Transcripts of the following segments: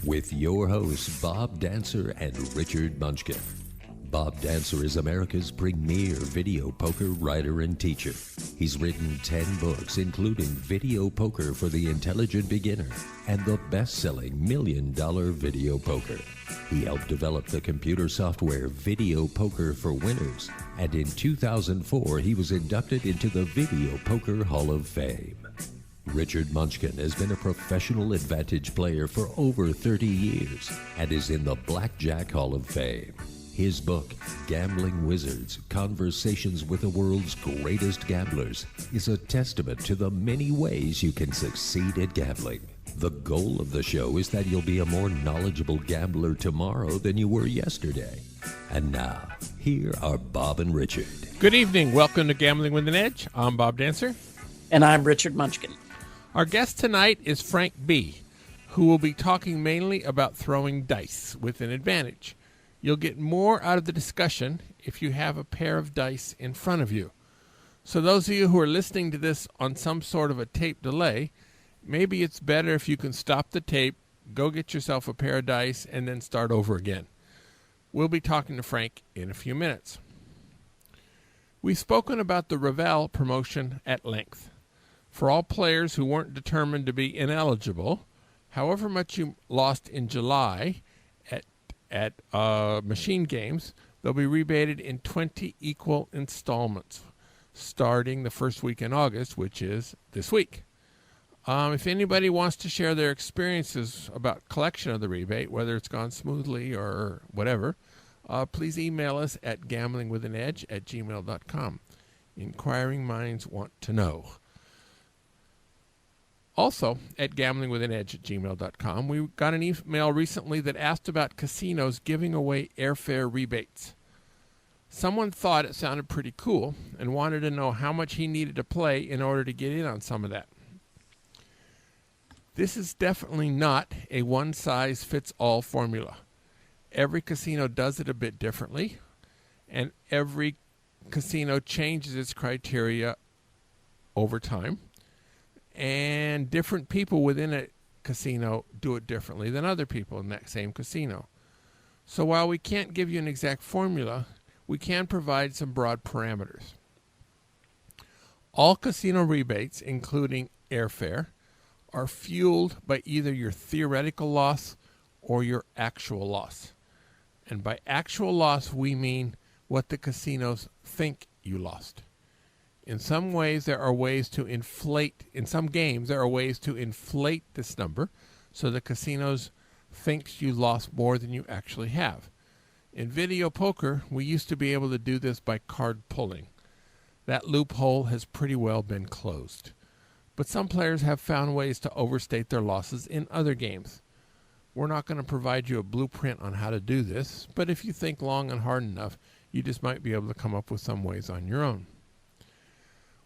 with your hosts, Bob Dancer and Richard Munchkin. Bob Dancer is America's premier video poker writer and teacher. He's written 10 books, including Video Poker for the Intelligent Beginner and the best-selling $1 Million Video Poker. He helped develop the computer software Video Poker for Winners, and in 2004, he was inducted into the Video Poker Hall of Fame. Richard Munchkin has been a professional advantage player for over 30 years and is in the Blackjack Hall of Fame. His book, Gambling Wizards, Conversations with the World's Greatest Gamblers, is a testament to the many ways you can succeed at gambling. The goal of the show is that you'll be a more knowledgeable gambler tomorrow than you were yesterday. And now, here are Bob and Richard. Good evening. Welcome to Gambling with an Edge. I'm Bob Dancer. And I'm Richard Munchkin. Our guest tonight is Frank B., who will be talking mainly about throwing dice with an advantage. You'll get more out of the discussion if you have a pair of dice in front of you. So those of you who are listening to this on some sort of a tape delay, maybe it's better if you can stop the tape, go get yourself a pair of dice, and then start over again. We'll be talking to Frank in a few minutes. We've spoken about the Revel promotion at length. For all players who weren't determined to be ineligible, however much you lost in July at machine games, they'll be rebated in 20 equal installments, starting the first week in August, which is this week. If anybody wants to share their experiences about collection of the rebate, whether it's gone smoothly or whatever, please email us at gamblingwithanedge@gmail.com. Inquiring minds want to know. Also, at gamblingwithanedge@gmail.com, we got an email recently that asked about casinos giving away airfare rebates. Someone thought it sounded pretty cool and wanted to know how much he needed to play in order to get in on some of that. This is definitely not a one-size-fits-all formula. Every casino does it a bit differently, and every casino changes its criteria over time. And different people within a casino do it differently than other people in that same casino. So while we can't give you an exact formula, we can provide some broad parameters. All casino rebates, including airfare, are fueled by either your theoretical loss or your actual loss. And by actual loss, we mean what the casinos think you lost. In some ways, there are ways to inflate, in some games, there are ways to inflate this number so the casinos think you lost more than you actually have. In video poker, we used to be able to do this by card pulling. That loophole has pretty well been closed. But some players have found ways to overstate their losses in other games. We're not going to provide you a blueprint on how to do this, but if you think long and hard enough, you just might be able to come up with some ways on your own.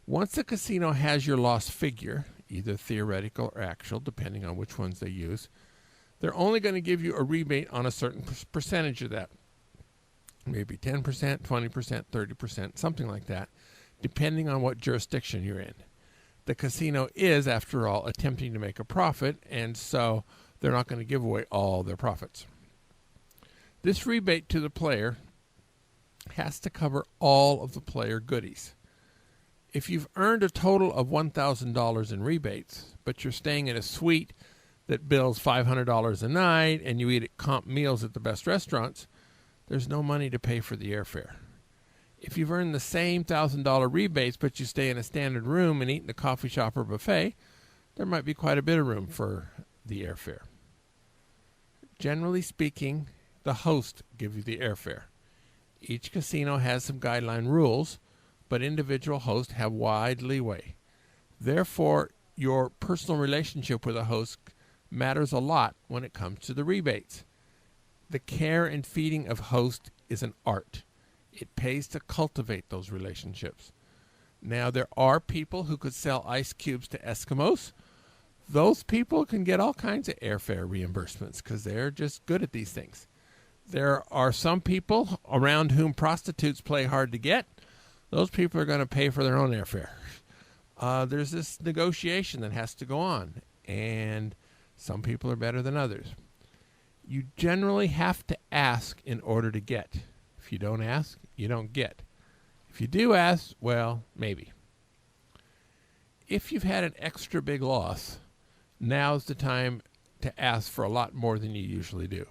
Once a casino has your loss figure, either theoretical or actual, depending on which ones they use, they're only going to give you a rebate on a certain percentage of that. Maybe 10%, 20%, 30%, something like that, depending on what jurisdiction you're in. The casino is, after all, attempting to make a profit, and so they're not going to give away all their profits. This rebate to the player has to cover all of the player goodies. If you've earned a total of $1,000 in rebates, but you're staying in a suite that bills $500 a night and you eat at comp meals at the best restaurants, there's no money to pay for the airfare. If you've earned the same $1,000 rebates, but you stay in a standard room and eat in a coffee shop or buffet, there might be quite a bit of room for the airfare. Generally speaking, the host gives you the airfare. Each casino has some guideline rules, but individual hosts have wide leeway. Therefore, your personal relationship with a host matters a lot when it comes to the rebates. The care and feeding of hosts is an art. It pays to cultivate those relationships. Now, there are people who could sell ice cubes to Eskimos. Those people can get all kinds of airfare reimbursements because they're just good at these things. There are some people around whom prostitutes play hard to get. Those people are going to pay for their own airfare. There's this negotiation that has to go on, and some people are better than others. You generally have to ask in order to get. If you don't ask, you don't get. If you do ask, well, maybe. If you've had an extra big loss, now's the time to ask for a lot more than you usually do.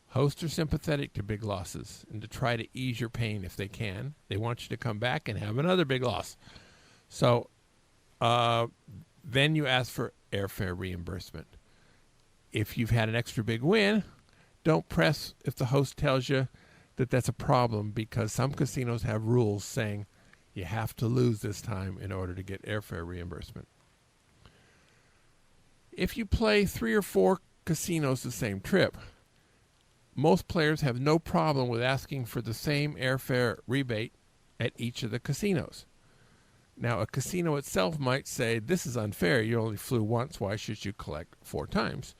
Hosts are sympathetic to big losses and to try to ease your pain if they can. They want you to come back and have another big loss. So then you ask for airfare reimbursement. If you've had an extra big win, don't press if the host tells you that that's a problem, because some casinos have rules saying you have to lose this time in order to get airfare reimbursement. If you play 3 or 4 casinos the same trip, most players have no problem with asking for the same airfare rebate at each of the casinos. Now, a casino itself might say, this is unfair. You only flew once. Why should you collect 4 times?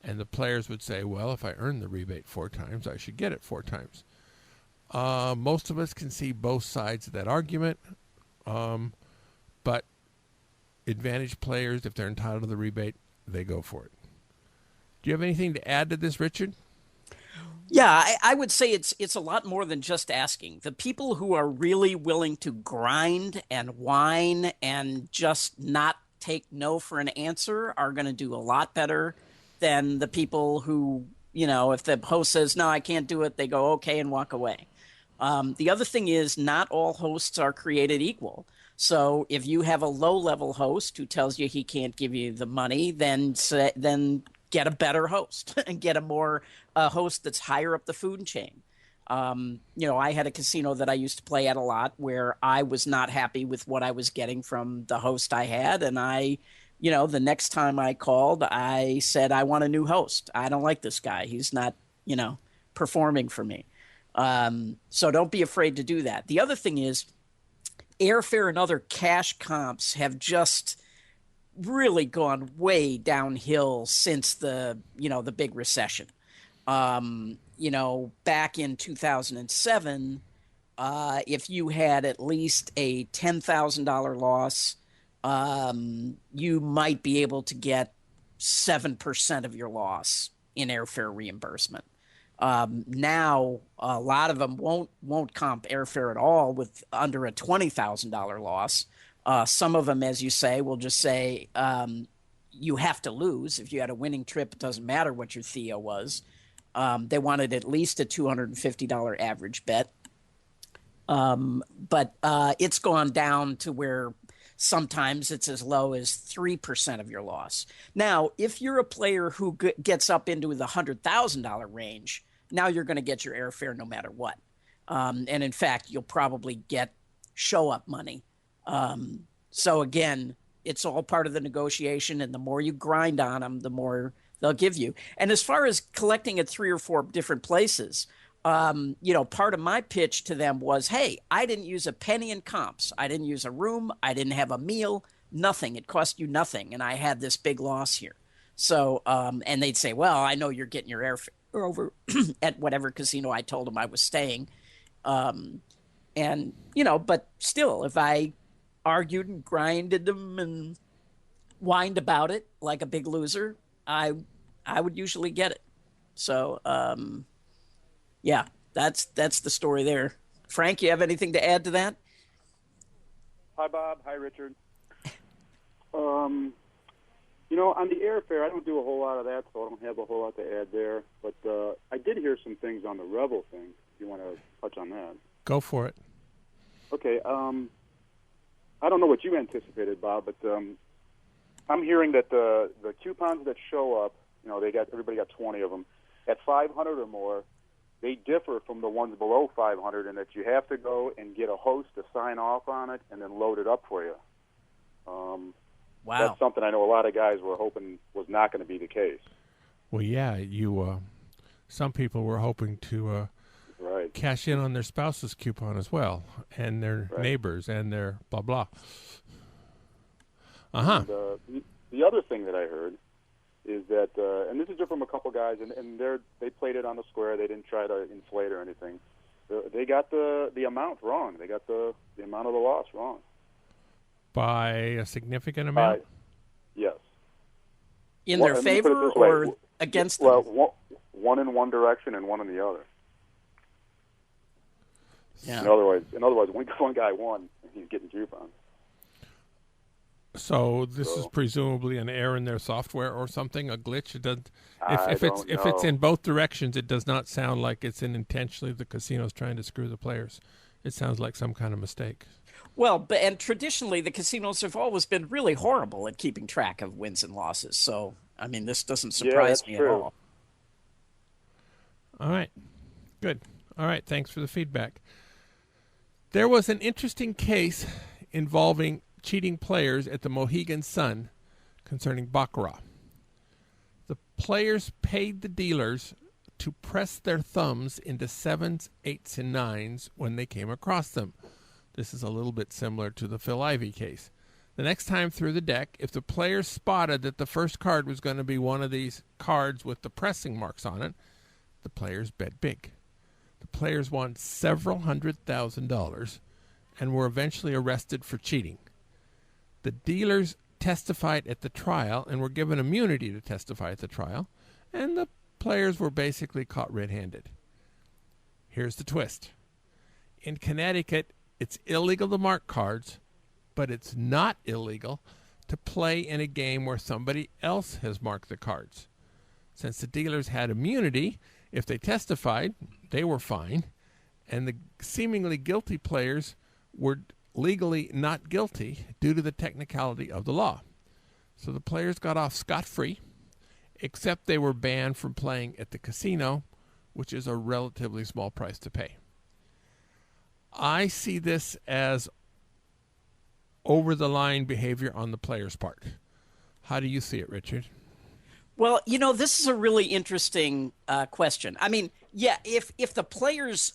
And the players would say, well, if I earned the rebate 4 times, I should get it 4 times. Most of us can see both sides of that argument. But advantage players, if they're entitled to the rebate, they go for it. Do you have anything to add to this, Richard? Yeah, I would say it's a lot more than just asking. The people who are really willing to grind and whine and just not take no for an answer are going to do a lot better than the people who, if the host says, no, I can't do it, they go, okay, and walk away. The other thing is, not all hosts are created equal. So if you have a low-level host who tells you he can't give you the money, then get a better host and get a host that's higher up the food chain. I had a casino that I used to play at a lot where I was not happy with what I was getting from the host I had. And the next time I called, I said, I want a new host. I don't like this guy. He's not, performing for me. So don't be afraid to do that. The other thing is, airfare and other cash comps have just really gone way downhill since the big recession. Back in 2007, if you had at least a $10,000 loss, you might be able to get 7% of your loss in airfare reimbursement. Now a lot of them won't comp airfare at all with under a $20,000 loss. Some of them, as you say, will just say you have to lose. If you had a winning trip, it doesn't matter what your Theo was. They wanted at least a $250 average bet. But it's gone down to where sometimes it's as low as 3% of your loss. Now, if you're a player who gets up into the $100,000 range, now you're going to get your airfare no matter what. And in fact, you'll probably get show-up money. So again, it's all part of the negotiation, and the more you grind on them, the more they'll give you. And as far as collecting at 3 or 4 different places, part of my pitch to them was, hey, I didn't use a penny in comps. I didn't use a room. I didn't have a meal, nothing. It cost you nothing. And I had this big loss here. So, and they'd say, well, I know you're getting your airfare over at whatever casino I told them I was staying. But still, if I argued and grinded them and whined about it like a big loser, I would usually get it. So, yeah, that's the story there. Frank, you have anything to add to that? Hi, Bob. Hi, Richard. On the airfare, I don't do a whole lot of that, so I don't have a whole lot to add there. But I did hear some things on the Rebel thing, if you want to touch on that. Go for it. Okay. I don't know what you anticipated, Bob, but I'm hearing that the coupons that show up, everybody got 20 of them, at 500 or more, they differ from the ones below 500 in that you have to go and get a host to sign off on it and then load it up for you. Wow. That's something I know a lot of guys were hoping was not going to be the case. Well, yeah, some people were hoping to right. cash in on their spouse's coupon as well, and their right. neighbors, and their blah, blah. And, the other thing that I heard is that, and this is just from a couple guys, and they played it on the square. They didn't try to inflate or anything. They got the amount wrong. They got the amount of the loss wrong. By a significant amount? Yes. In their favor or against them? Well, one in one direction and one in the other. Yeah. In other words, one guy won, and he's getting coupons. So this is presumably an error in their software or something, a glitch. It doesn't. If don't it's know. in both intentionally, it does not sound like it's intentionally the casino's trying to screw the players. It sounds like some kind of mistake. Well, and traditionally, the casinos have always been really horrible at keeping track of wins and losses. So, I mean, this doesn't surprise me at all. All right. Good. All right. Thanks for the feedback. There was an interesting case involving cheating players at the Mohegan Sun concerning baccarat. The players paid the dealers to press their thumbs into 7s, 8s, and 9s when they came across them. This is a little bit similar to the Phil Ivey case. The next time through the deck, if the players spotted that the first card was going to be one of these cards with the pressing marks on it, the players bet big. The players won several $100,000 and were eventually arrested for cheating. The dealers testified at the trial and were given immunity to testify at the trial, and the players were basically caught red-handed. Here's the twist. In Connecticut, it's illegal to mark cards, but it's not illegal to play in a game where somebody else has marked the cards. Since the dealers had immunity, if they testified, they were fine, and the seemingly guilty players were legally not guilty due to the technicality of the law. So the players got off scot-free, except they were banned from playing at the casino, which is a relatively small price to pay. I see this as over-the-line behavior on the players' part. How do you see it, Richard? Well, this is a really interesting question. I mean, yeah, if the players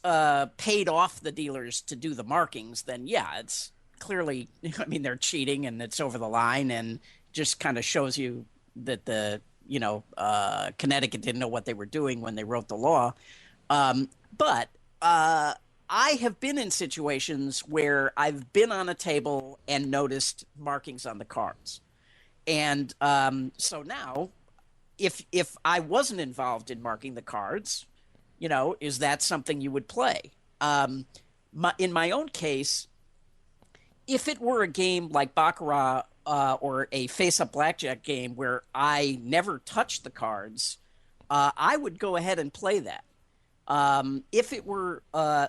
paid off the dealers to do the markings, then yeah, it's clearly, I mean, they're cheating and it's over the line and just kind of shows you that Connecticut didn't know what they were doing when they wrote the law. But I have been in situations where I've been on a table and noticed markings on the cards. And so now, if I wasn't involved in marking the cards, is that something you would play? In my own case, if it were a game like Baccarat or a face-up blackjack game where I never touched the cards, I would go ahead and play that. If it were,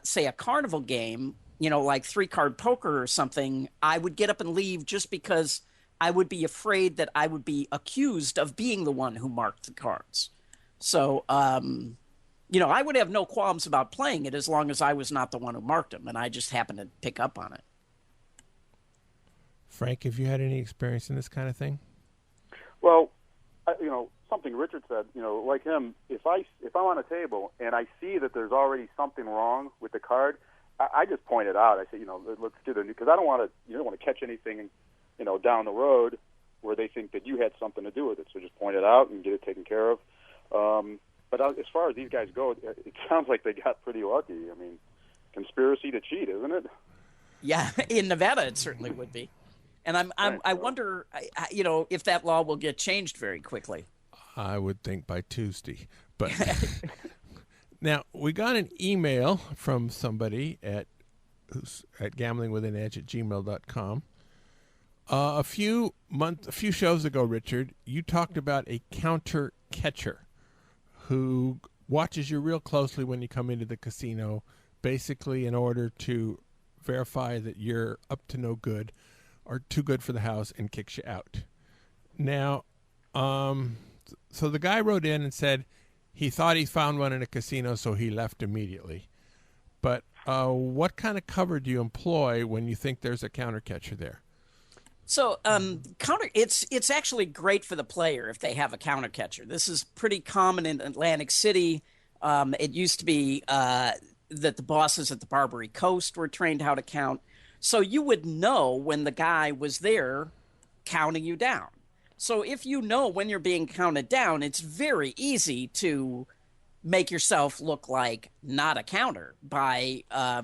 say, a carnival game, like 3-card poker or something, I would get up and leave just because I would be afraid that I would be accused of being the one who marked the cards. So, I would have no qualms about playing it as long as I was not the one who marked them, and I just happened to pick up on it. Frank, have you had any experience in this kind of thing? Well, something Richard said, like him, if I'm on a table and I see that there's already something wrong with the card, I just point it out. I say, let's do the new, because you don't want to catch anything, down the road where they think that you had something to do with it. So just point it out and get it taken care of. But as far as these guys go, it sounds like they got pretty lucky. I mean, conspiracy to cheat, isn't it? Yeah, in Nevada it certainly would be. And I wonder, if that law will get changed very quickly. I would think by Tuesday. But now, we got an email from somebody who's at gamblingwithanedge@gmail.com. A few shows ago, Richard, you talked about a counter catcher who watches you real closely when you come into the casino, basically in order to verify that you're up to no good or too good for the house and kicks you out. Now, so the guy wrote in and said he thought he found one in a casino, so he left immediately. But what kind of cover do you employ when you think there's a counter catcher there? So it's actually great for the player if they have a counter catcher. This is pretty common in Atlantic City. It used to be that the bosses at the Barbary Coast were trained how to count. So you would know when the guy was there counting you down. So if you know when you're being counted down, it's very easy to make yourself look like not a counter by, at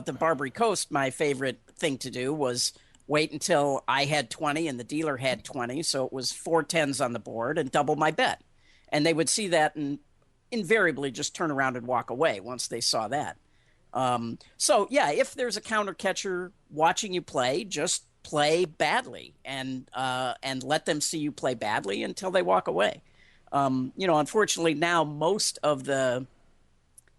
the Barbary Coast, my favorite thing to do was wait until I had 20 and the dealer had 20. So it was 4 10s on the board and double my bet. And they would see that and invariably just turn around and walk away once they saw that. So yeah, if there's a counter catcher watching you play, just play badly and let them see you play badly until they walk away. Unfortunately now most of the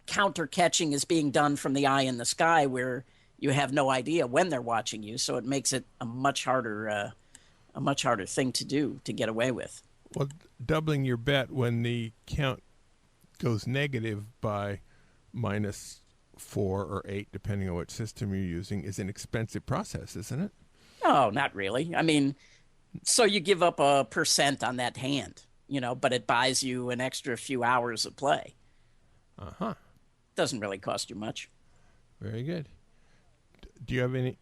counter catching is being done from the eye in the sky where you have no idea when they're watching you. So it makes it a much harder thing to do to get away with. Well, doubling your bet when the count goes negative by -4 or 8, depending on what system you're using, is an expensive process, isn't it? No, not really. I mean, so you give up a percent on that hand, but it buys you an extra few hours of play. Uh-huh. Doesn't really cost you much. Very good. Do you have any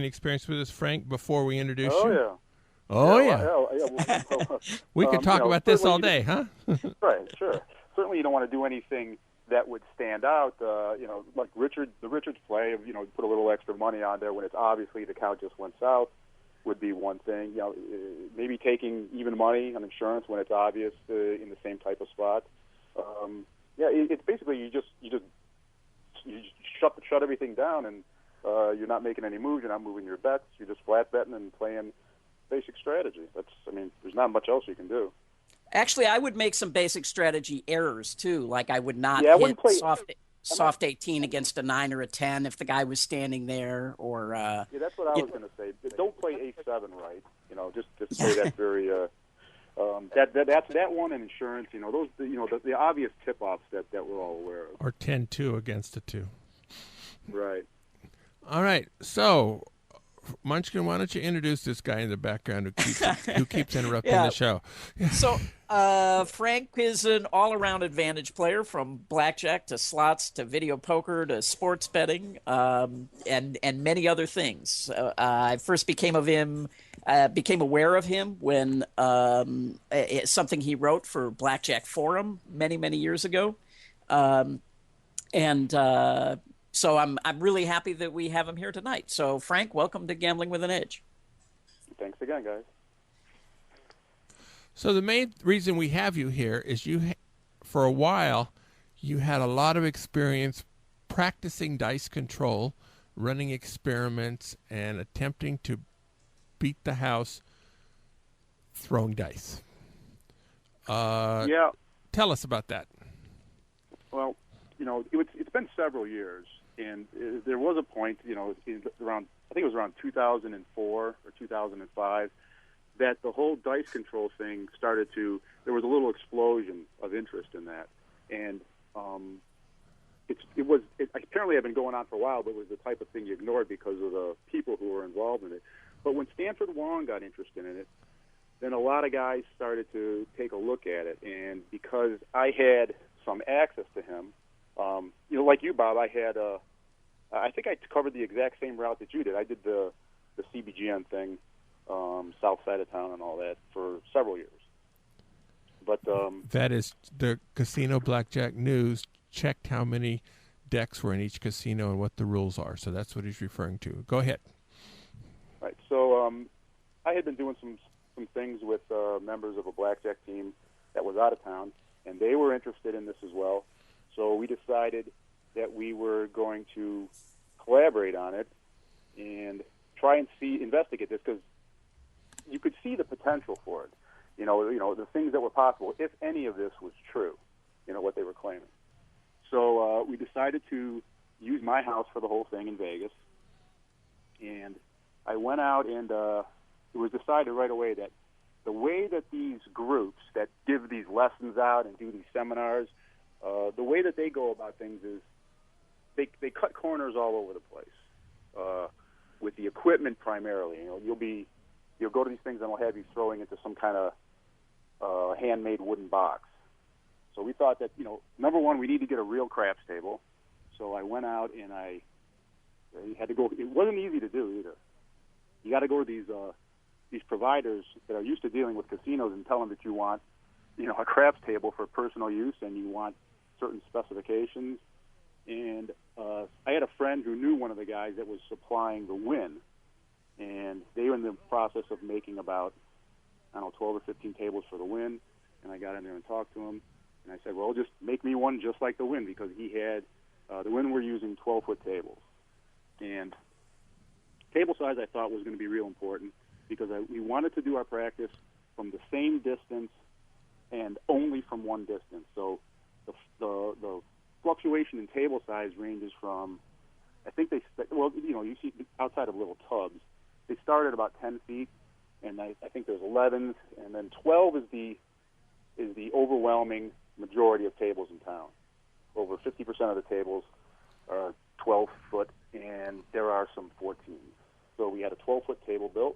experience with this, Frank, before we introduce you? Yeah. Oh, yeah. Well, We could talk about this all day, huh? Right, sure. Certainly you don't want to do anything that would stand out, like Richard's play of, put a little extra money on there when it's obviously the count just went south would be one thing. Maybe taking even money on insurance when it's obvious in the same type of spot. It's basically you just shut everything down, and you're not making any moves. You're not moving your bets. You're just flat betting and playing basic strategy. There's not much else you can do. Actually, I would make some basic strategy errors too. Like I would not hit soft 18 against a 9 or a 10 if the guy was standing there. Or that's what I was going to say. Don't play A7 right. Just play that very. That's that one and insurance. Those the obvious tip-offs that we're all aware of. Or 10-2 against a 2. Right. All right. So, Munchkin, why don't you introduce this guy in the background who keeps interrupting the show? So, Frank is an all-around advantage player, from blackjack to slots to video poker to sports betting, and many other things. I first became aware of him when something he wrote for Blackjack Forum many years ago, so I'm really happy that we have him here tonight. So, Frank, welcome to Gambling with an Edge. Thanks again, guys. So the main reason we have you here is for a while, you had a lot of experience practicing dice control, running experiments, and attempting to beat the house throwing dice. Tell us about that. Well, it's been several years, and there was a point, I think it was around 2004 or 2005, that the whole dice control thing there was a little explosion of interest in that. And it apparently had been going on for a while, but it was the type of thing you ignored because of the people who were involved in it. But when Stanford Wong got interested in it, then a lot of guys started to take a look at it. And because I had some access to him, like you, Bob, I think I covered the exact same route that you did. I did the CBGN thing, south side of town and all that for several years. But that is the Casino Blackjack News checked how many decks were in each casino and what the rules are. So that's what he's referring to. Go ahead. Right. So I had been doing some things with members of a blackjack team that was out of town, and they were interested in this as well. So we decided that we were going to collaborate on it and try and investigate this, because you could see the potential for it. The things that were possible if any of this was true. What they were claiming. So we decided to use my house for the whole thing in Vegas, and I went out, and it was decided right away that the way that these groups that give these lessons out and do these seminars, the way that they go about things is they cut corners all over the place with the equipment primarily. You'll go to these things and they'll have you throwing into some kind of handmade wooden box. So we thought that, number one, we need to get a real craps table. So I went out and I had to go. It wasn't easy to do either. You got to go to these providers that are used to dealing with casinos and tell them that you want, a craps table for personal use and you want certain specifications. And I had a friend who knew one of the guys that was supplying the Wynn, and they were in the process of making about, 12 or 15 tables for the Wynn. And I got in there and talked to him, And I said, well, just make me one just like the Win, because he had, the Win were using 12-foot tables. And table size I thought was going to be real important, because we wanted to do our practice from the same distance and only from one distance. So the fluctuation in table size ranges from, I think you see outside of little tubs, they start at about 10 feet, and I think there's 11s, and then 12 is the overwhelming majority of tables in town. Over 50% of the tables are 12 foot, and there are some 14s. So we had a 12-foot table built,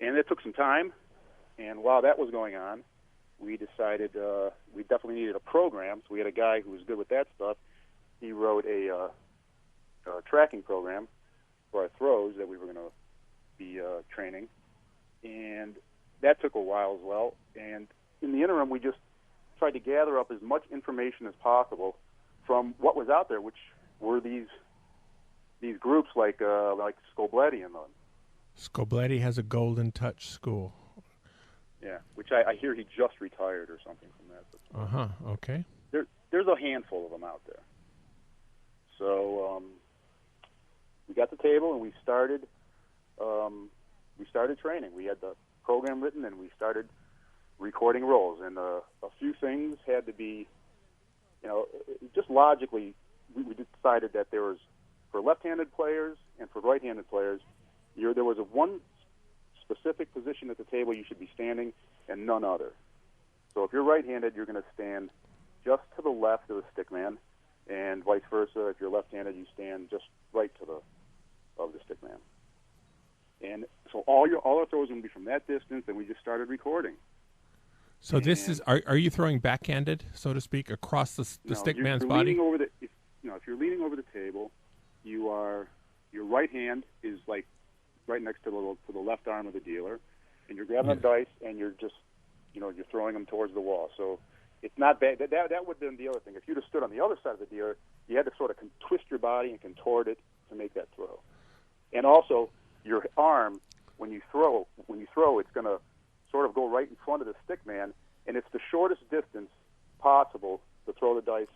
and it took some time. And while that was going on, we decided we definitely needed a program. So we had a guy who was good with that stuff. He wrote a tracking program for our throws that we were going to be training, and that took a while as well. And in the interim, we just tried to gather up as much information as possible from what was out there, which were these groups like Scobletti and them. Scobletti has a Golden Touch school. Yeah, which I hear he just retired or something from that. Okay. There's a handful of them out there. So we got the table and we started training. We had the program written and we started recording rolls. And a few things had to be, just logically, we decided that there was, for left-handed players and for right-handed players, there was one specific position at the table you should be standing and none other. So if you're right-handed, you're going to stand just to the left of the stickman, and vice versa. If you're left-handed, you stand just right to of the stickman. And so all our throws are going to be from that distance, and we just started recording. So this is, are you throwing backhanded, so to speak, across the stickman's body? If you're leaning over the table, your right hand is like right next to the left arm of the dealer, and you're grabbing the dice and you're just, you're throwing them towards the wall. So it's not bad. That would have been the other thing. If you'd have stood on the other side of the dealer, you had to sort of twist your body and contort it to make that throw. And also, your arm, when you throw, it's going to sort of go right in front of the stickman, and it's the shortest distance possible to throw the dice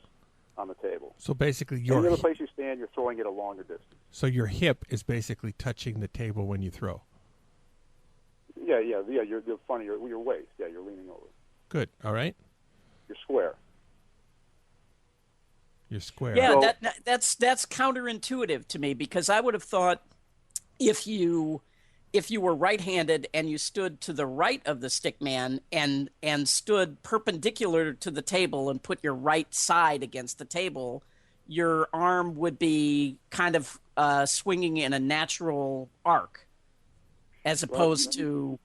on the table. So basically, any other place you stand, you're throwing it a longer distance. So your hip is basically touching the table when you throw. Yeah. You're funny. Your waist. Yeah, you're leaning over. Good. All right. You're square. You're square. Yeah, that's counterintuitive to me, because I would have thought if you were right-handed and you stood to the right of the stickman and stood perpendicular to the table and put your right side against the table, your arm would be kind of swinging in a natural arc, as opposed to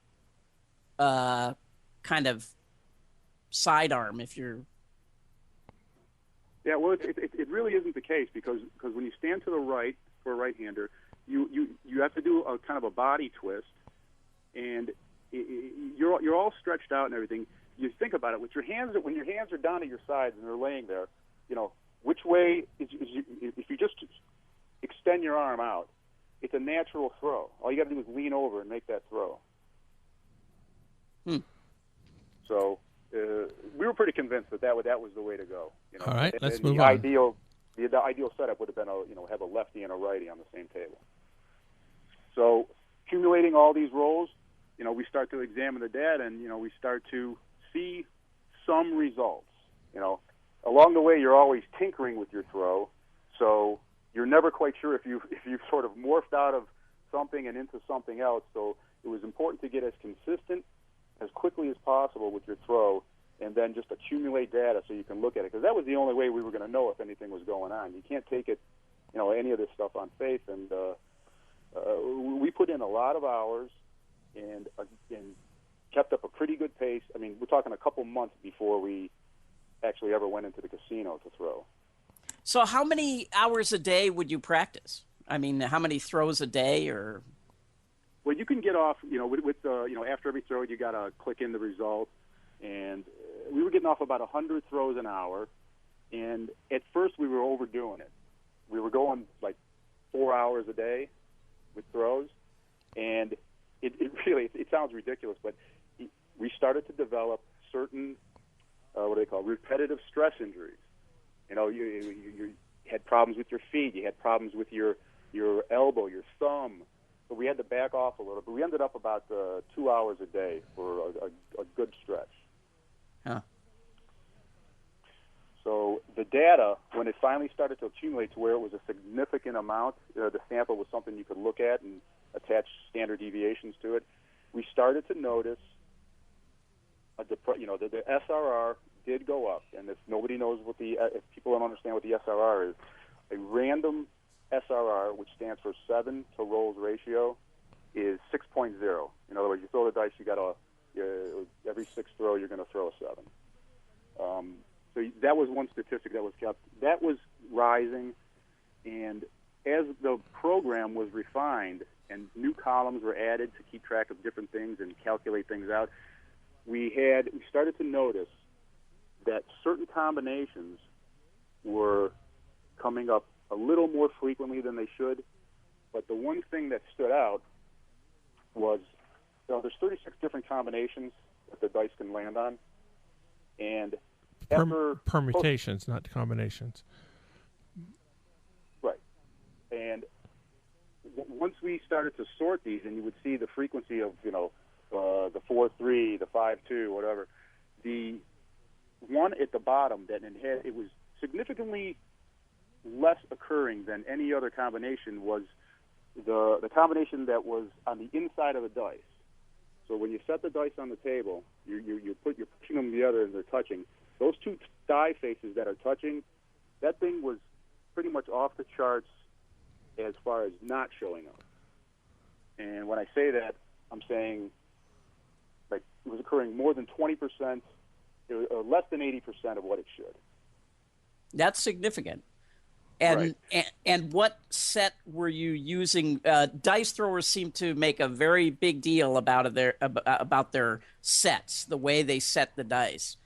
kind of sidearm if you're... Yeah, well, it really isn't the case, because when you stand to the right for a right-hander, you have to do a kind of a body twist, and you're all stretched out and everything. You think about it with your hands. When your hands are down at your sides and they're laying there, which way if you just extend your arm out, it's a natural throw. All you got to do is lean over and make that throw. So we were pretty convinced that was the way to go. All right, let's move on. The ideal setup would have been have a lefty and a righty on the same table. So accumulating all these rolls, we start to examine the data, and we start to see some results. Along the way, you're always tinkering with your throw, so you're never quite sure if you've sort of morphed out of something and into something else. So it was important to get as consistent as quickly as possible with your throw, and then just accumulate data so you can look at it, because that was the only way we were going to know if anything was going on. You can't take it, any of this stuff on faith, and we put in a lot of hours and kept up a pretty good pace. I mean, we're talking a couple months before we actually ever went into the casino to throw. So how many hours a day would you practice? I mean, how many throws a day, or? Well, you can get off, after every throw, you got to click in the result. And we were getting off about 100 throws an hour. And at first, we were overdoing it. We were going like 4 hours a day with throws. And it really, it sounds ridiculous, but we started to develop certain what do they call, repetitive stress injuries. You know, you had problems with your feet, you had problems with your elbow, your thumb. So we had to back off a little, but we ended up about 2 hours a day for a good stretch. Huh. So the data, when it finally started to accumulate to where it was a significant amount, the sample was something you could look at and attach standard deviations to it, we started to notice, the SRR did go up. And if nobody knows if people don't understand what the SRR is, a random SRR, which stands for 7 to rolls ratio, is 6.0. In other words, you throw the dice, every sixth throw you're going to throw a 7. So that was one statistic that was kept. That was rising, and as the program was refined and new columns were added to keep track of different things and calculate things out, we started to notice that certain combinations were coming up a little more frequently than they should. But the one thing that stood out was, there's 36 different combinations that the dice can land on, and permutations, not combinations. Right. And once we started to sort these, and you would see the frequency of, the 4-3, the 5-2, whatever, the one at the bottom it was significantly less occurring than any other combination was the combination that was on the inside of the dice. So when you set the dice on the table, you're pushing them together and they're touching. Those two die faces that are touching, that thing was pretty much off the charts as far as not showing up. And when I say that, I'm saying like it was occurring more than 20%, or less than 80% of what it should. That's significant. And right. and what set were you using? Dice throwers seem to make a very big deal about their sets, the way they set the dice.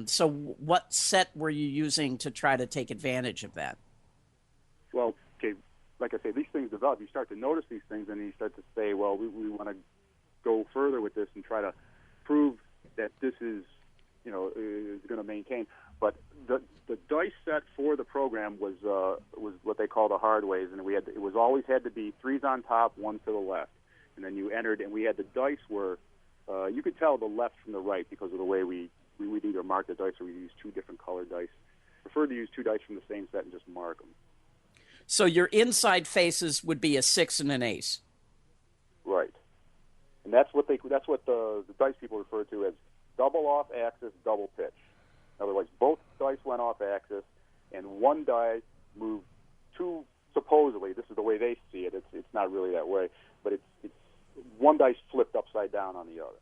So what set were you using to try to take advantage of that? Well, okay, like I say, these things develop. You start to notice these things, and you start to say, well, we want to go further with this and try to prove that this is going to maintain. But the dice set for the program was what they call the hard ways, and it was always had to be 3s on top, 1 to the left, and then you entered, and we had the dice were you could tell the left from the right because of the way we would either mark the dice or we use 2 different colored dice. Prefer to use 2 dice from the same set and just mark them. So your inside faces would be a 6 and an ace. Right, and that's what the dice people refer to as double off axis, double pitch. In other words, both dice went off axis, and one die moved 2. Supposedly, this is the way they see it. It's not really that way, but it's one dice flipped upside down on the other.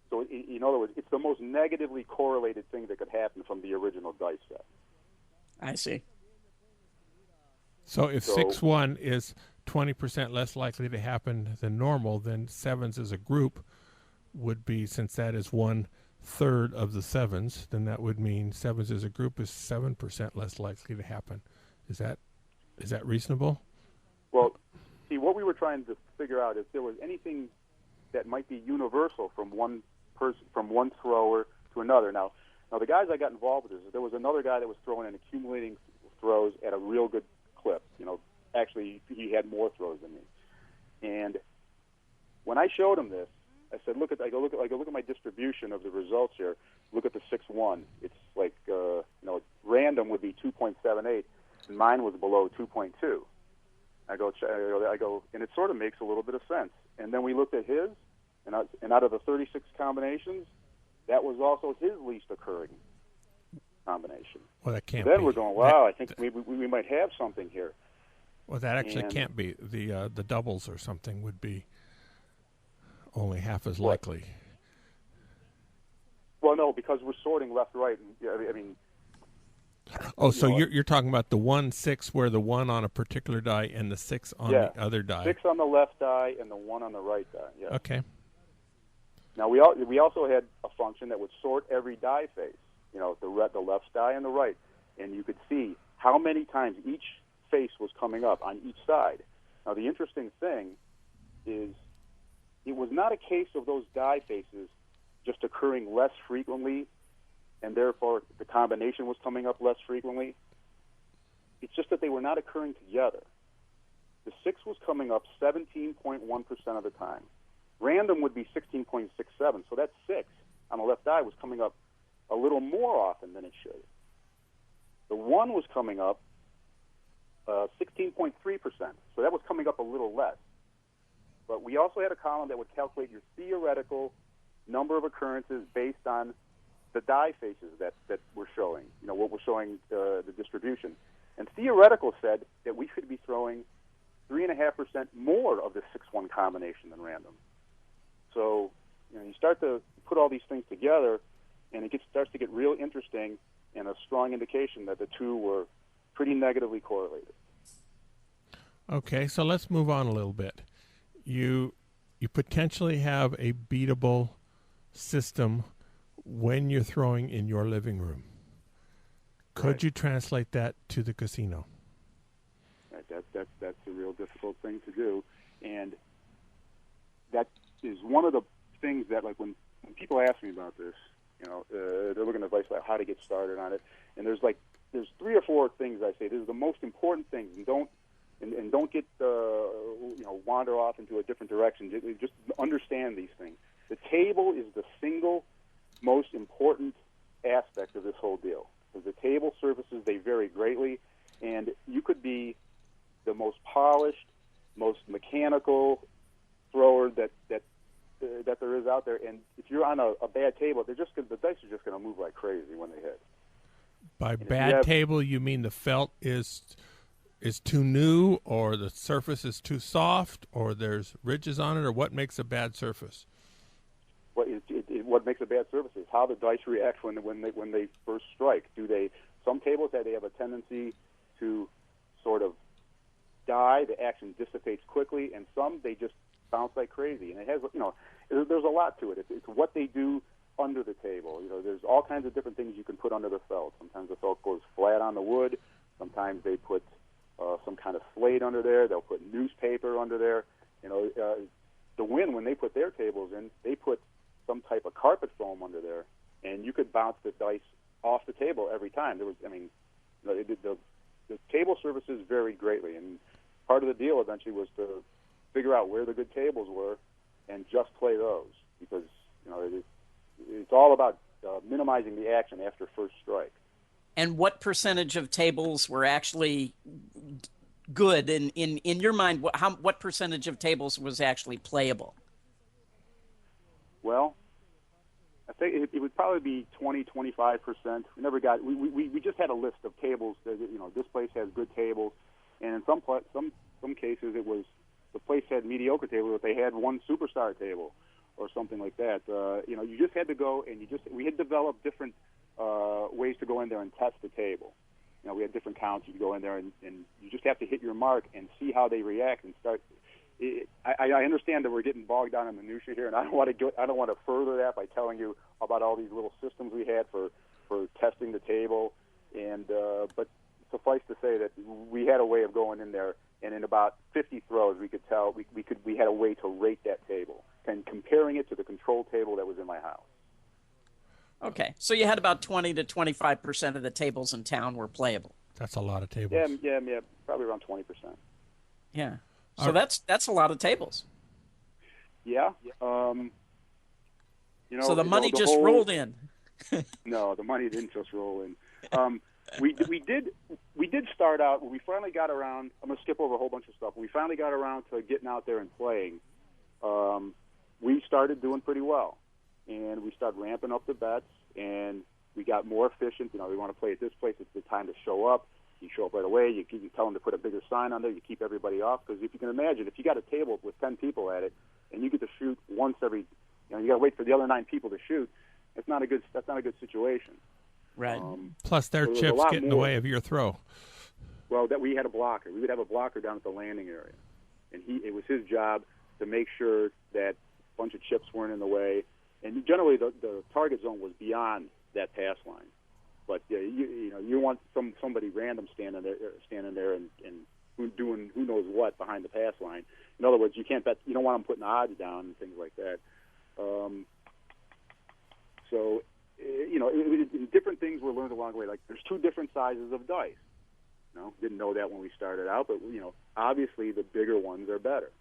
So, in other words, it's the most negatively correlated thing that could happen from the original dice set. I see. So if 6-1 is 20% less likely to happen than normal, then 7s as a group would be, since that is 1/3 of the 7s, then that would mean 7s as a group is 7% less likely to happen. Is that reasonable? Well, see, what we were trying to figure out is if there was anything that might be universal from one person, from one thrower to another. Now the guys I got involved with this, there was another guy that was throwing and accumulating throws at a real good clip. Actually, he had more throws than me. And when I showed him this, I said, look at my distribution of the results here. Look at the 6-1. It's like random would be 2.78, and mine was below 2.2. I go, and it sort of makes a little bit of sense. And then we looked at his, and out of the 36 combinations, that was also his least occurring combination. Well, that can't. Then we're going, wow, I think maybe we might have something here. Well, that actually can't be. The doubles or something would be only half as likely. Well, no, because we're sorting left, right. I mean. Oh, so you're talking about the 1-6, where the 1 on a particular die and the 6 on the other die. 6 on the left die and the 1 on the right die. Yeah. Okay. Now we also had a function that would sort every die face. The left die and the right, and you could see how many times each face was coming up on each side. Now the interesting thing is, it was not a case of those die faces just occurring less frequently and therefore the combination was coming up less frequently. It's just that they were not occurring together. The 6 was coming up 17.1% of the time. Random would be 16.67, so that 6 on the left eye was coming up a little more often than it should. The 1 was coming up 16.3%, so that was coming up a little less. But we also had a column that would calculate your theoretical number of occurrences based on the die faces that we're showing, what we're showing the distribution. And theoretical said that we should be throwing 3.5% more of the 6-1 combination than random. So you start to put all these things together, and it starts to get real interesting and a strong indication that the two were pretty negatively correlated. Okay, so let's move on a little bit. You potentially have a beatable system when you're throwing in your living room. Could you translate that to the casino? Right, that's a real difficult thing to do, and that is one of the things that, like, when people ask me about this, they're looking at advice about how to get started on it, and there's 3 or 4 things I say. This is the most important thing, and don't get wander off into a different direction. Just understand these things. The table is the single most important aspect of this whole deal. Because the table surfaces, they vary greatly, and you could be the most polished, most mechanical thrower that there is out there, and if you're on a bad table, the dice are just going to move like crazy when they hit. By bad table, you mean the felt is too new, or the surface is too soft, or there's ridges on it, or what makes a bad surface? What makes a bad surface is how the dice react when they first strike. Some tables they have a tendency to sort of die, the action dissipates quickly, and some they just bounce like crazy. And it has, there's a lot to it. It's what they do under the table. There's all kinds of different things you can put under the felt. Sometimes the felt goes flat on the wood. Sometimes they put some kind of slate under there. They'll put newspaper under there. The Wynn, when they put their tables in, they put some type of carpet foam under there, and you could bounce the dice off the table every time. The table surfaces varied greatly, and part of the deal eventually was to figure out where the good tables were and just play those, because it's all about minimizing the action after first strike. And what percentage of tables were actually good in your mind? What percentage of tables was actually playable? Well, I think it would probably be 20-25%. We never got. We just had a list of tables that this place has good tables, and in some cases it was the place had mediocre tables, but they had one superstar table or something like that. You just had to go, and we had developed different ways to go in there and test the table. We had different counts. You go in there and you just have to hit your mark and see how they react and start. I understand that we're getting bogged down in minutia here, and I don't want to further that by telling you about all these little systems we had for testing the table. But suffice to say that we had a way of going in there, and in about 50 throws, we could tell we had a way to rate that table and comparing it to the control table that was in my house. Okay, so you had about 20 to 25% of the tables in town were playable. That's a lot of tables. Yeah, probably around 20%. Yeah. So that's a lot of tables. Yeah. So the money just rolled in. No, the money didn't just roll in. We did start out when we finally got around. I'm going to skip over a whole bunch of stuff. When we finally got around to getting out there and playing, we started doing pretty well, and we started ramping up the bets, and we got more efficient. We want to play at this place. It's the time to show up. You show up right away. You tell them to put a bigger sign on there. You keep everybody off, because if you can imagine, if you got a table with 10 people at it, and you get to shoot once every, you got to wait for the other 9 people to shoot. That's not a good situation. Right. Plus, their chips get in the way of your throw. Well, that we had a blocker. We would have a blocker down at the landing area, and it was his job to make sure that a bunch of chips weren't in the way. And generally, the target zone was beyond that pass line. But you want somebody random standing there and doing who knows what behind the pass line. In other words, you can't bet. You don't want them putting odds down and things like that. So different things were learned along the way. Like there's two different sizes of dice. Didn't know that when we started out, but obviously the bigger ones are better.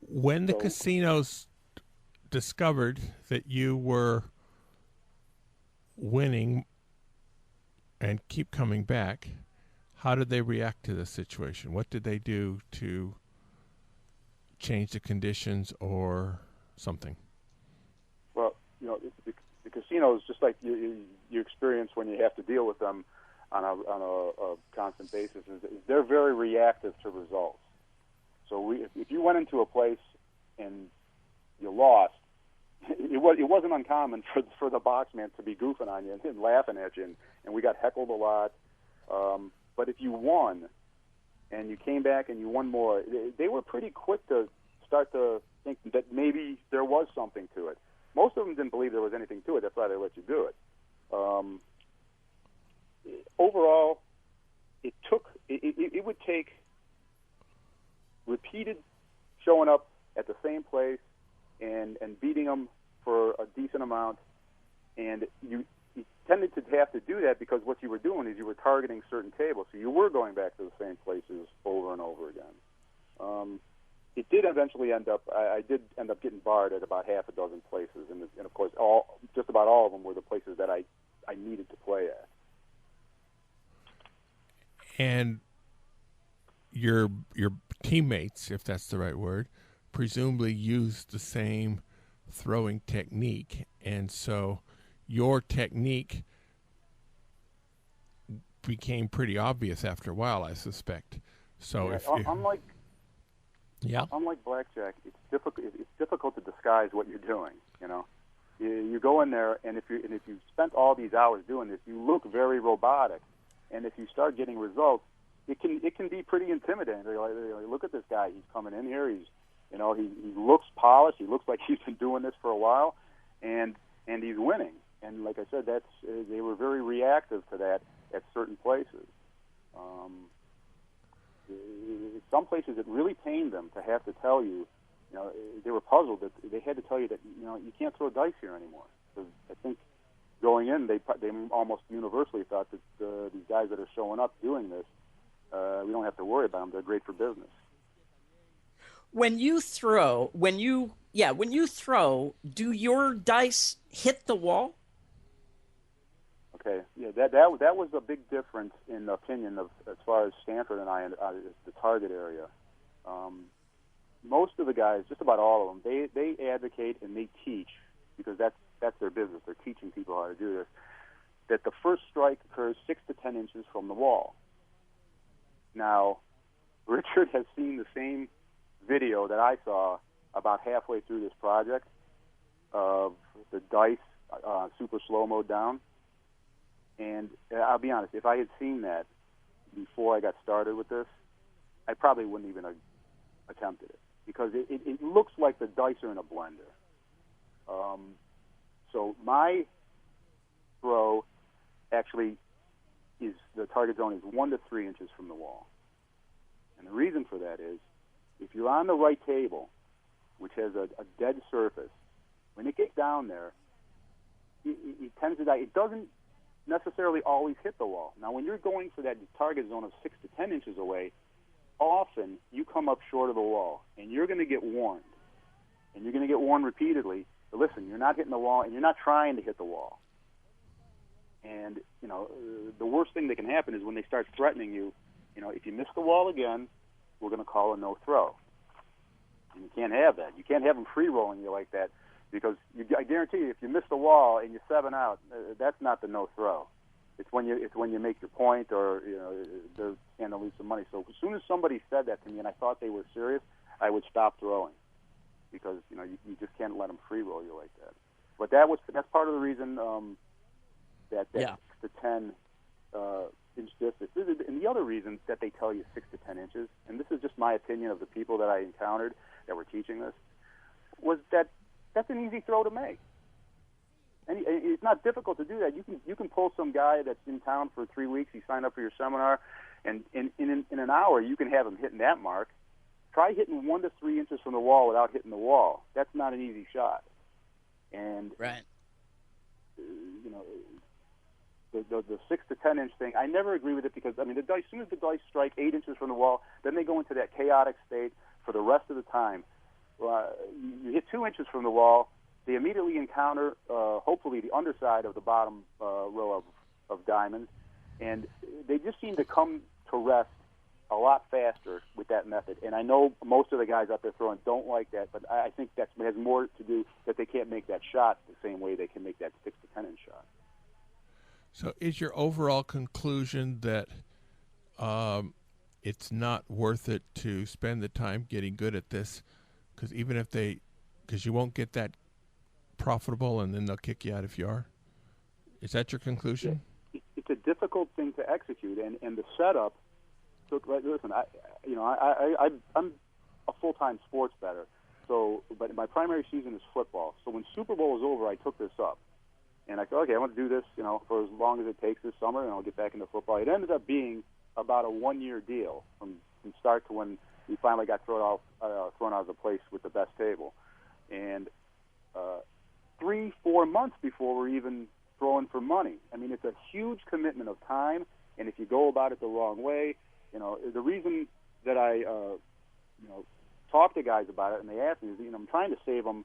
When the casinos discovered that you were winning and keep coming back, how did they react to the situation? What did they do to change the conditions or something? Well, the casinos, just like you experience when you have to deal with them on a constant basis, is they're very reactive to results. So if you went into a place and you lost, it wasn't uncommon for the boxman to be goofing on you and laughing at you, and we got heckled a lot. But if you won and you came back and you won more, they were pretty quick to start to think that maybe there was something to it. Most of them didn't believe there was anything to it. That's why they let you do it. Overall, it would take repeated showing up at the same place and beating them for a decent amount, and you tended to have to do that because what you were doing is you were targeting certain tables, so you were going back to the same places over and over again. It did eventually I did end up getting barred at about half a dozen places, and of course just about all of them were the places that I needed to play at. And your teammates, if that's the right word, presumably used the same throwing technique, and so your technique became pretty obvious after a while, I suspect. So unlike blackjack, it's difficult to disguise what you're doing. You go in there, and if you spent all these hours doing this, you look very robotic. And if you start getting results, it can be pretty intimidating. They're like, look at this guy. He's coming in here. He looks polished. He looks like he's been doing this for a while, and he's winning. And like I said, they were very reactive to that at certain places. Some places it really pained them to have to tell you. They were puzzled that they had to tell you that you can't throw dice here anymore. Because I think going in, they almost universally thought that these guys that are showing up doing this, we don't have to worry about them. They're great for business. When you throw, do your dice hit the wall? Okay, yeah, that was a big difference in the opinion of as far as Stanford and I, the target area. Most of the guys, just about all of them, they advocate and they teach, because that's their business. They're teaching people how to do this, that the first strike occurs 6 to 10 inches from the wall. Now, Richard has seen the same video that I saw about halfway through this project of the dice super slow-mo down. And I'll be honest, if I had seen that before I got started with this, I probably wouldn't even have attempted it, because it looks like the dice are in a blender. So my throw actually is, the target zone is 1 to 3 inches from the wall. And the reason for that is, if you're on the right table, which has a dead surface, when it gets down there, it tends to die. It doesn't necessarily always hit the wall. Now, when you're going for that target zone of 6 to 10 inches away, often you come up short of the wall, and you're going to get warned. And you're going to get warned repeatedly. But listen, you're not hitting the wall, and you're not trying to hit the wall. And, the worst thing that can happen is when they start threatening you, if you miss the wall again, we're going to call a no-throw. And you can't have that. You can't have them free-rolling you like that, because I guarantee you, if you miss the wall and you 7 out, that's not the no-throw. It's when you make your point, or they're going to lose some money. So as soon as somebody said that to me and I thought they were serious, I would stop throwing, because you just can't let them free-roll you like that. But that's part of the reason that 6 to 10 inch distance. And the other reason that they tell you 6 to 10 inches, and this is just my opinion of the people that I encountered that were teaching this, was that that's an easy throw to make. And it's not difficult to do that. You can pull some guy that's in town for 3 weeks. He signed up for your seminar, and in an hour you can have him hitting that mark. Try hitting 1 to 3 inches from the wall without hitting the wall. That's not an easy shot. And Right. You know, the 6 to 10 inch thing, I never agree with it because, I mean, the dice, as soon as the dice strike 8 inches from the wall, then they go into that chaotic state for the rest of the time. You hit 2 inches from the wall, they immediately encounter, hopefully, the underside of the bottom row of diamonds, and they just seem to come to rest a lot faster with that method. And I know most of the guys out there throwing don't like that, but I think that has more to do that they can't make that shot the same way they can make that 6 to 10 inch shot. So is your overall conclusion that it's not worth it to spend the time getting good at this? Because because you won't get that profitable, and then they'll kick you out if you are? Is that your conclusion? It's a difficult thing to execute, and the setup. So listen, I'm a full-time sports bettor. So, but my primary season is football. So when Super Bowl is over, I took this up, and I thought, okay, I want to do this, for as long as it takes this summer, and I'll get back into football. It ended up being about a 1-year deal from start to when we finally got thrown out of the place with the best table, and 3-4 months before we're even throwing for money. I mean, it's a huge commitment of time, and if you go about it the wrong way, the reason that I, talk to guys about it and they ask me is, I'm trying to save them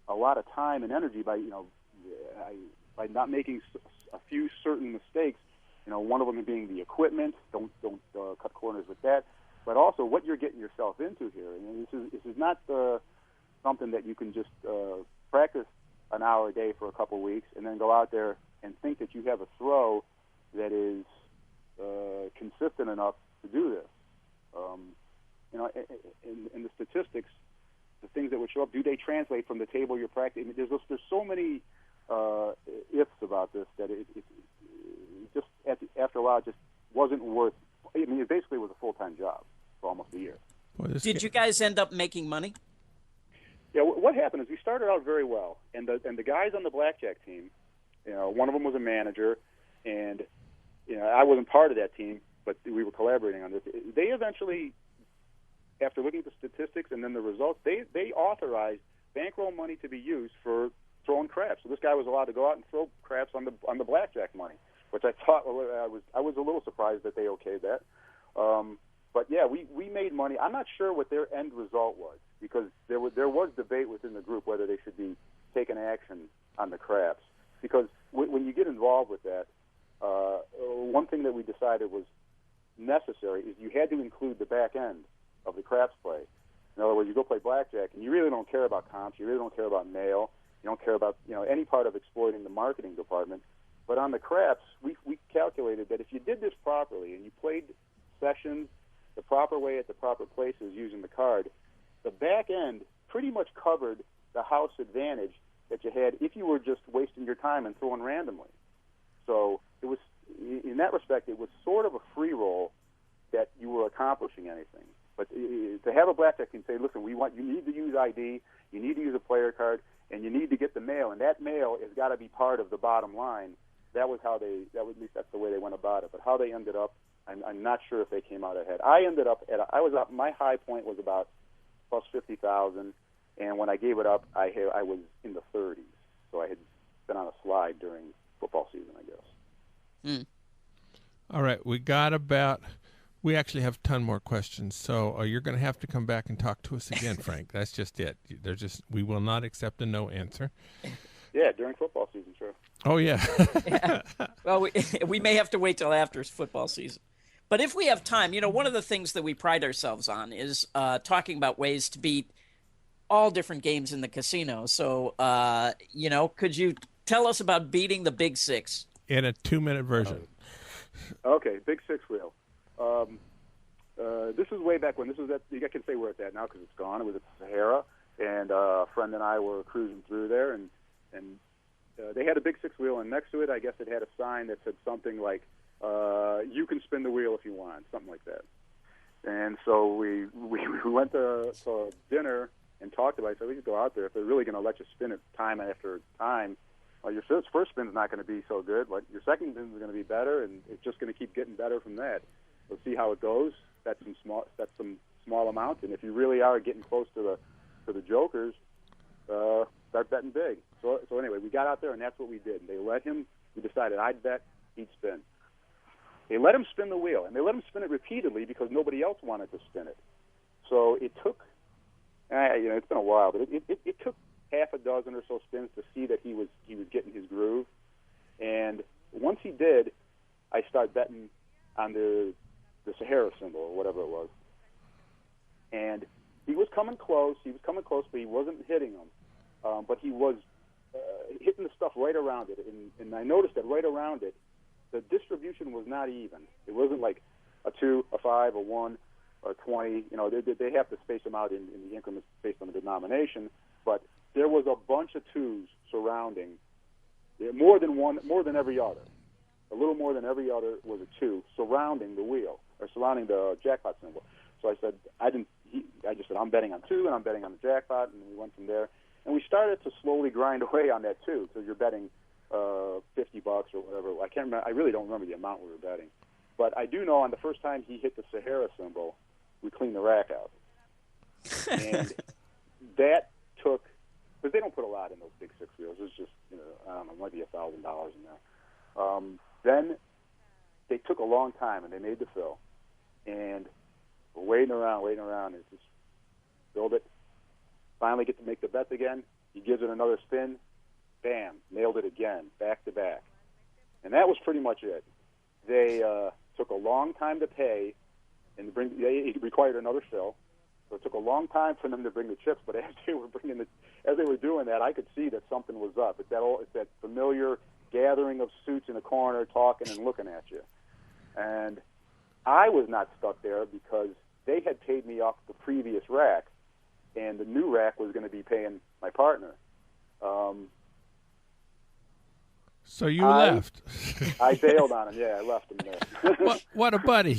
a lot of time and energy by not making a few certain mistakes. One of them being the equipment. Don't cut corners with that. But also what you're getting yourself into here. And this is not something that you can just practice an hour a day for a couple of weeks and then go out there and think that you have a throw that is consistent enough to do this. In the statistics, the things that would show up, do they translate from the table you're practicing? There's so many ifs about this that it just after a while it just wasn't worth. I mean, it basically was a full-time job for almost a year. Did you guys end up making money? Yeah, what happened is we started out very well, and the guys on the blackjack team, one of them was a manager, and I wasn't part of that team, but we were collaborating on this. They eventually, after looking at the statistics and then the results, they authorized bankroll money to be used for throwing craps. So this guy was allowed to go out and throw craps on the blackjack money, which I thought I was a little surprised that they okayed that. But yeah, we made money. I'm not sure what their end result was because there was debate within the group whether they should be taking action on the craps. Because when you get involved with that, one thing that we decided was necessary is you had to include the back end of the craps play. In other words, you go play blackjack and you really don't care about comps, you really don't care about mail, you don't care about any part of exploiting the marketing department. But on the craps, we calculated that if you did this properly and you played sessions the proper way at the proper places using the card, the back end pretty much covered the house advantage that you had if you were just wasting your time and throwing randomly. So it was, in that respect, it was sort of a free roll that you were accomplishing anything. But to have a blackjack team say, listen, you need to use ID, you need to use a player card, and you need to get the mail, and that mail has got to be part of the bottom line. That was how at least that's the way they went about it. But how they ended up, I'm not sure if they came out ahead. My high point was about plus 50,000, and when I gave it up, I was in the 30s. So I had been on a slide during football season, I guess. Mm. All right, we actually have a ton more questions, so you're going to have to come back and talk to us again, Frank. That's just it. We will not accept a no answer. Yeah, during football season, sure. Oh, yeah. Yeah. Well, we may have to wait till after football season. But if we have time, one of the things that we pride ourselves on is talking about ways to beat all different games in the casino. So, could you tell us about beating the Big Six? In a 2-minute version. Okay, Big Six wheel. This was way back when. I can say where it's at now because it's gone. It was at Sahara, and a friend and I were cruising through there, and they had a Big Six wheel, and next to it, I guess it had a sign that said something like, you can spin the wheel if you want, something like that. And so we went to dinner and talked about it. So we could go out there. If they're really going to let you spin it time after time, well, your first spin's not going to be so good, but your second spin is going to be better, and it's just going to keep getting better from that. We'll see how it goes. That's some small amounts, and if you really are getting close to the jokers, start betting big. So anyway, we got out there, and that's what we did. They let him. We decided I'd bet, he'd spin. They let him spin the wheel, and they let him spin it repeatedly because nobody else wanted to spin it. So it took, it's been a while, but it took half a dozen or so spins to see that he was getting his groove. And once he did, I started betting on the Sahara symbol or whatever it was. And he was coming close, but he wasn't hitting them. But he was hitting the stuff right around it. And I noticed that right around it, the distribution was not even. It wasn't like a 2, a 5, a 1, or 20. You know, they have to space them out in the increments based on the denomination. But there was a bunch of 2s surrounding, more than every other. A little more than every other was a 2 surrounding the wheel, or surrounding the jackpot symbol. So I said, I just said, I'm betting on 2, and I'm betting on the jackpot, and we went from there. And we started to slowly grind away on that 2. So you're betting $50 or whatever. I can't remember. I really don't remember the amount we were betting. But I do know on the first time he hit the Sahara symbol, we cleaned the rack out. And that took, because they don't put a lot in those big 6 wheels. It's just, I don't know, might be $1,000 in there. Then they took a long time, and they made the fill. And we're waiting around. It's just build it. Finally get to make the bets again. He gives it another spin. Bam, nailed it again, back to back. And that was pretty much it. They took a long time to pay, and it required another fill. So it took a long time for them to bring the chips, but as they were doing that, I could see that something was up. It's that familiar gathering of suits in a corner, talking and looking at you. And I was not stuck there because they had paid me off the previous rack, and the new rack was going to be paying my partner. So you left. I bailed on him. Yeah, I left him there. What a buddy.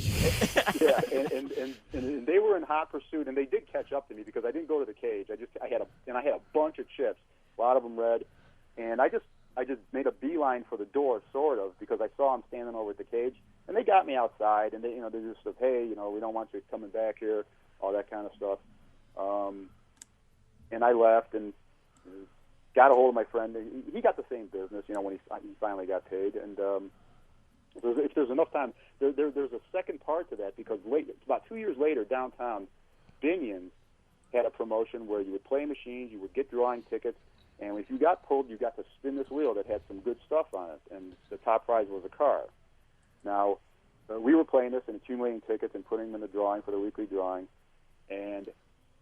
Yeah, and they were in hot pursuit, and they did catch up to me because I didn't go to the cage. I had a bunch of chips, a lot of them red, and I just made a beeline for the door, sort of, because I saw them standing over at the cage, and they got me outside, and they just said, hey, we don't want you coming back here, all that kind of stuff. And I left and got a hold of my friend. He got the same business, when he finally got paid. And if there's enough time, there's a second part to that, because about 2 years later, downtown, Binion's had a promotion where you would play machines, you would get drawing tickets, and if you got pulled, you got to spin this wheel that had some good stuff on it, and the top prize was a car. Now, we were playing this and accumulating tickets and putting them in the drawing for the weekly drawing, and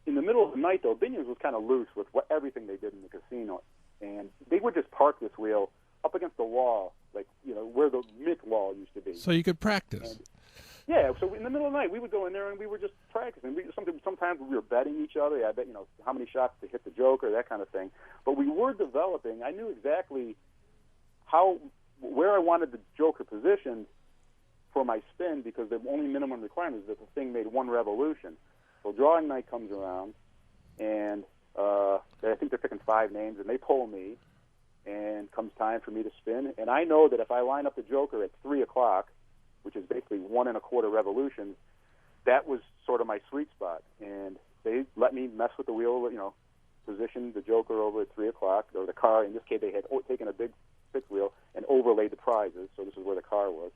in the middle of the night, though, Binion's was kind of loose with everything they did in the casino, and they would just park this wheel up against the wall, like, where the Mick wall used to be. So you could practice. And, yeah, so in the middle of the night, we would go in there and we were just practicing. Sometimes we were betting each other. I bet, how many shots to hit the joker, that kind of thing. But we were developing. I knew exactly where I wanted the joker positioned for my spin, because the only minimum requirement is that the thing made one revolution. So drawing night comes around, and I think they're picking 5 names, and they pull me, and comes time for me to spin. And I know that if I line up the joker at 3 o'clock, which is basically 1 1/4 revolutions, that was sort of my sweet spot. And they let me mess with the wheel, position the joker over at 3 o'clock, or the car. In this case, they had taken a big 6 wheel and overlaid the prizes, so this is where the car was.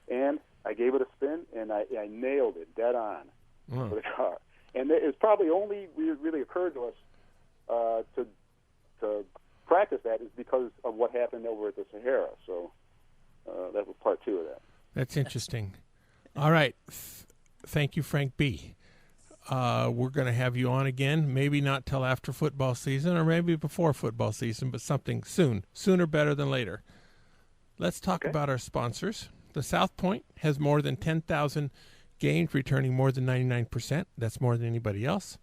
And I gave it a spin, and I nailed it dead on for the car. And it's probably only really occurred to us to practice that is because of what happened over at the Sahara. So that was part 2 of that. That's interesting. All right. Thank you, Frank B. We're going to have you on again, maybe not till after football season, or maybe before football season, but something soon. Sooner better than later. Let's talk about our sponsors. The South Point has more than 10,000 games, returning more than 99%. That's more than anybody else.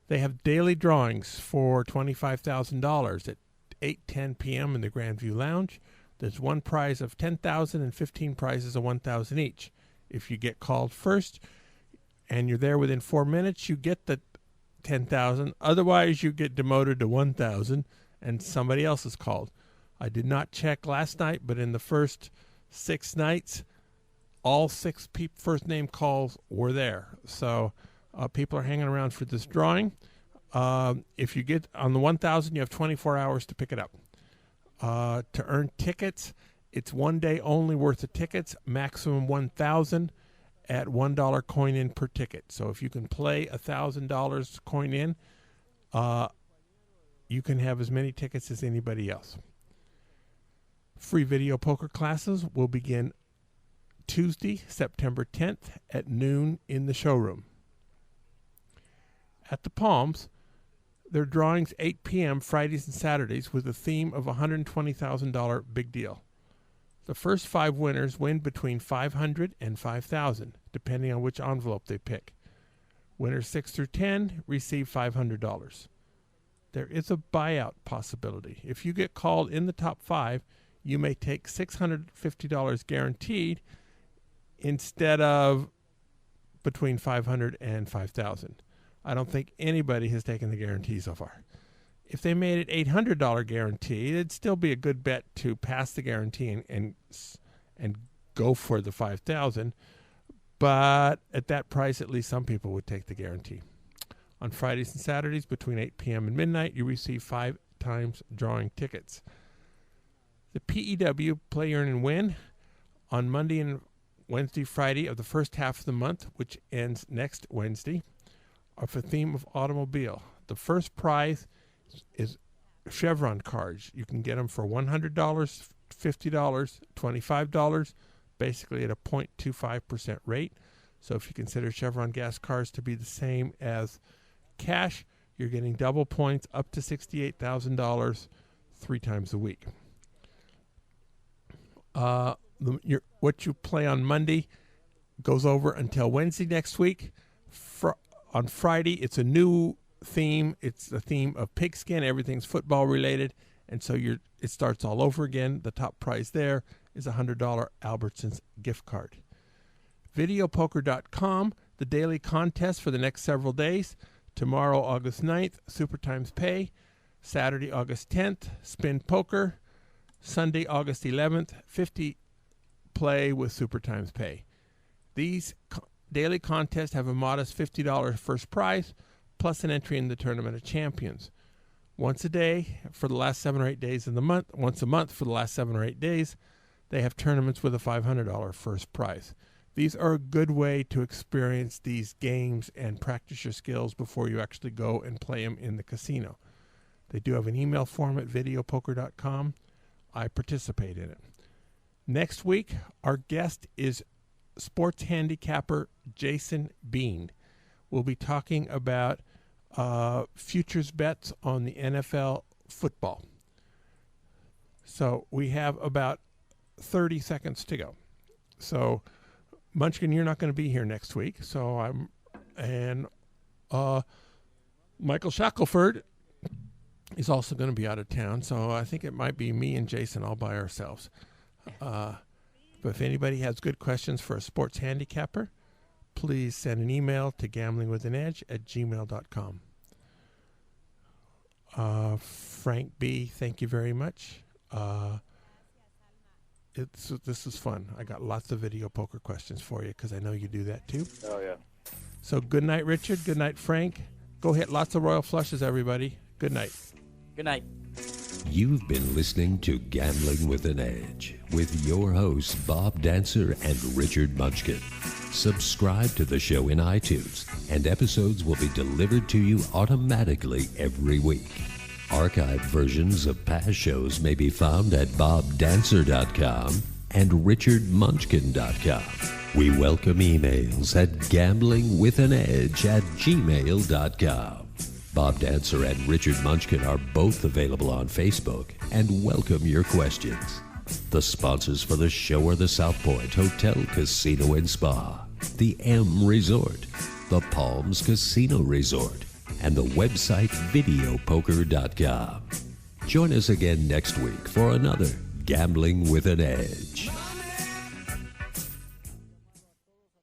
They have daily drawings for $25,000 at 8:10 p.m. in the Grandview Lounge. There's one prize of $10,000 and 15 prizes of $1,000 each. If you get called first and you're there within 4 minutes, you get the $10,000. Otherwise, you get demoted to $1,000 and somebody else is called. I did not check last night, but in the first 6 nights, all 6 first name calls were there. So people are hanging around for this drawing. If you get on the 1,000, you have 24 hours to pick it up. To earn tickets, it's 1 day only worth of tickets, maximum 1,000 at $1 coin in per ticket. So if you can play $1,000 coin in, you can have as many tickets as anybody else. Free video poker classes will begin Tuesday, September 10th at noon in the showroom. At the Palms, their drawings 8 p.m. Fridays and Saturdays with a theme of $120,000 big deal. The first 5 winners win between $500 and $5,000, depending on which envelope they pick. Winners 6 through 10 receive $500. There is a buyout possibility. If you get called in the top 5, you may take $650 guaranteed instead of between $500 and $5,000. I don't think anybody has taken the guarantee so far. If they made it $800 guarantee, it'd still be a good bet to pass the guarantee and go for the $5,000. But at that price, at least some people would take the guarantee. On Fridays and Saturdays between 8 p.m. and midnight, you receive 5 times drawing tickets. The PEW Play, Earn, and Win on Monday and Wednesday, Friday of the first half of the month, which ends next Wednesday, are for the theme of automobile. The first prize is Chevron cards. You can get them for $100, $50, $25, basically at a 0.25% rate. So if you consider Chevron gas cars to be the same as cash, you're getting double points up to $68,000 3 times a week. What you play on Monday goes over until Wednesday next week. On Friday, it's a new theme. It's the theme of pigskin. Everything's football related, and so it starts all over again. The top prize there is a $100 Albertsons gift card. Videopoker.com, the daily contest for the next several days. Tomorrow, August 9th, Super Times Pay. Saturday, August 10th, Spin Poker. Sunday, August 11th, 50 play with Super Times Pay. These daily contests have a modest $50 first prize, plus an entry in the Tournament of Champions. Once a day for the last 7 or 8 days in the month, once a month for the last 7 or 8 days, they have tournaments with a $500 first prize. These are a good way to experience these games and practice your skills before you actually go and play them in the casino. They do have an email form at videopoker.com. I participate in it. Next week, our guest is sports handicapper Jason Bean. We'll be talking about futures bets on the NFL football. So we have about 30 seconds to go. So, Munchkin, you're not going to be here next week. So Michael Shackelford is also going to be out of town. So I think it might be me and Jason all by ourselves. But if anybody has good questions for a sports handicapper, please send an email to gamblingwithanedge@gmail.com. Frank B., thank you very much. This is fun. I got lots of video poker questions for you because I know you do that too. Oh, yeah. So good night, Richard. Good night, Frank. Go hit lots of royal flushes, everybody. Good night. Good night. You've been listening to Gambling with an Edge with your hosts Bob Dancer and Richard Munchkin. Subscribe to the show in iTunes, and episodes will be delivered to you automatically every week. Archived versions of past shows may be found at bobdancer.com and richardmunchkin.com. We welcome emails at gamblingwithanedge@gmail.com. Bob Dancer and Richard Munchkin are both available on Facebook and welcome your questions. The sponsors for the show are the South Point Hotel, Casino and Spa, the M Resort, the Palms Casino Resort, and the website videopoker.com. Join us again next week for another Gambling with an Edge.